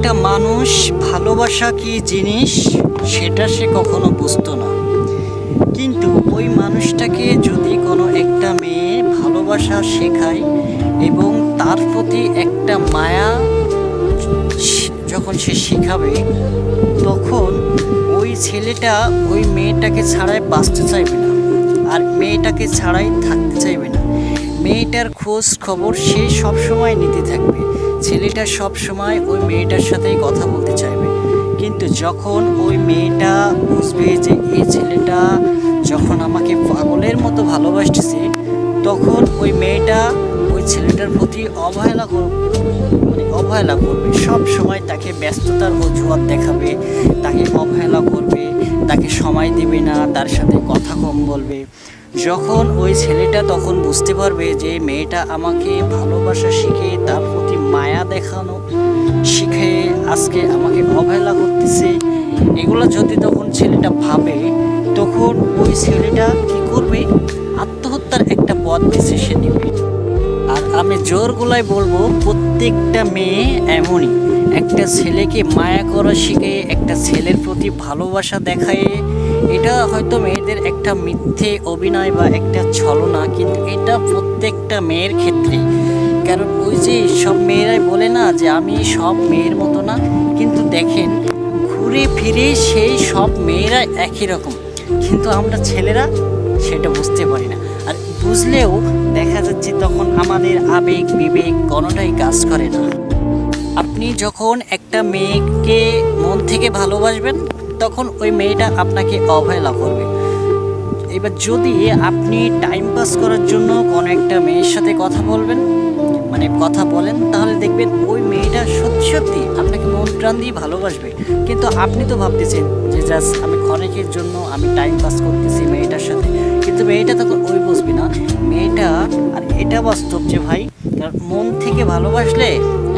একটা মানুষ ভালোবাসা কি জিনিস সেটা সে কখনো বুঝতো না, কিন্তু ওই মানুষটাকে যদি কোনো একটা মেয়ে ভালোবাসা শেখায় এবং তার প্রতি একটা মায়া যখন সে শেখাবে, তখন ওই ছেলেটা ওই মেয়েটাকে ছাড়াই বাঁচতে চাইবে না, আর মেয়েটাকে ছাড়াই থাকতে চাইবে না। মেয়েটার খোঁজ খবর সে সবসময় নিতে থাকবে, ছেলেটা সবসময় ওই মেয়েটার সাথেই কথা বলতে চাইবে। কিন্তু যখন ওই মেয়েটা বুঝবে যে এই ছেলেটা যখন আমাকে পাগলের মতো ভালোবাসতেছে, তখন ওই মেয়েটা ওই ছেলেটার প্রতি অবহেলা করবে। সব সময় তাকে ব্যস্ততার অজুহাত দেখাবে, তাকে অবহেলা করবে, তাকে সময় দেবে না, তার সাথে কথা কম বলবে। যখন ওই ছেলেটা তখন বুঝতে পারবে যে মেয়েটা আমাকে ভালোবাসা শিখে তার প্রতি মায়া দেখানো শিখে আজকে আমাকে অবহেলা করতেছে, এগুলো যদি তখন ছেলেটা ভাবে, তখন ওই ছেলেটা কি করবে? আত্মহত্যার একটা পথ বেছে সে নেবে। আর আমি জোর গলায় বলবো, প্রত্যেকটা মেয়ে এমনই, একটা ছেলেকে মায়া করা শিখে, একটা ছেলের প্রতি ভালোবাসা দেখায়। এটা হয়তো মেয়েদের একটা মিথ্যে অভিনয় বা একটা ছলনা, কিন্তু এটা প্রত্যেকটা মেয়ের ক্ষেত্রে। কারণ ওই যে সব মেয়েরাই বলে না যে আমি সব মেয়ের মতো না, কিন্তু দেখেন ঘুরে ফিরে সেই সব মেয়েরা একই রকম, কিন্তু আমরা ছেলেরা সেটা বুঝতে পারি না। আর বুঝলেও দেখা যাচ্ছে তখন আমাদের আবেগ বিবেক কোনোটাই কাজ করে না। আপনি যখন একটা মেয়েকে মন থেকে ভালোবাসবেন, তখন ওই মেয়েটা আপনাকে অবহেলা করবে। এবার যদি আপনি টাইম পাস করার জন্য কোনো একটা মেয়ের সাথে কথা বলেন, তাহলে দেখবেন ওই মেয়েটা সত্যি সত্যি আপনাকে মন প্রাণ দিয়ে ভালোবাসবে। কিন্তু আপনি তো ভাবতেছেন যে জাস্ট আমি ক্ষণিকের জন্য আমি টাইম পাস করতেছি মেয়েটার সাথে, কিন্তু মেয়েটা তখন ওই বুঝবে না মেয়েটা। আর এটা বাস্তব যে ভাই, কারণ মন থেকে ভালোবাসলে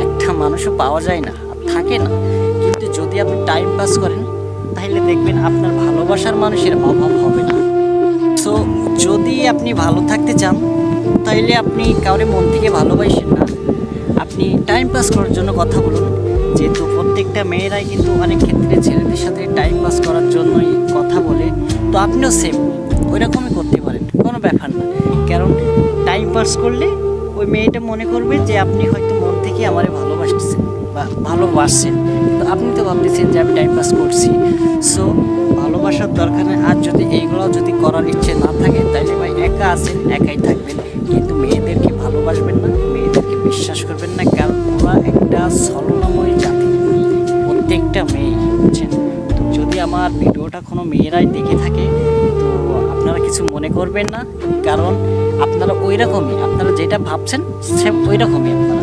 একটা মানুষও পাওয়া যায় না, আর থাকে না। কিন্তু যদি আপনি টাইম পাস করেন, তাহলে দেখবেন আপনার ভালোবাসার মানুষের অভাব হবে না। সো যদি আপনি ভালো থাকতে চান, তাইলে আপনি কাউরে মন থেকে ভালোবাসেন না, আপনি টাইম পাস করার জন্য কথা বলুন। যেহেতু প্রত্যেকটা মেয়েরাই কিন্তু অনেক ক্ষেত্রে ছেলেদের সাথে টাইম পাস করার জন্যই কথা বলে, তো আপনিও সেম ওই রকমই করতে পারেন, কোনো ব্যাপার না। কারণ টাইম পাস করলে ওই মেয়েটা মনে করবে যে আপনি হয়তো মন থেকে আমারে ভালোবাসতেছেন বা ভালোবাসছেন, তো আপনি তো ভাবতেছেন যে আমি টাইম পাস করছি। সো ভালোবাসার দরকার নেই। আর যদি এইগুলো যদি করার ইচ্ছে না থাকে, তাহলে ভাই একা আছেন, একাই থাকবেন। কিন্তু মেয়েদেরকে ভালোবাসবেন না, মেয়েদেরকে বিশ্বাস করবেন না, কারণ ওরা একটা ছলনাময়ী জাতি, প্রত্যেকটা মেয়ে, বুঝছেন? তো যদি আমার ভিডিওটা কোনো মেয়েরাই দেখে থাকে, তো আপনারা কিছু মনে করবেন না, কারণ আপনারা ওই রকমই, আপনারা যেটা ভাবছেন সেম ওই রকমই আপনারা।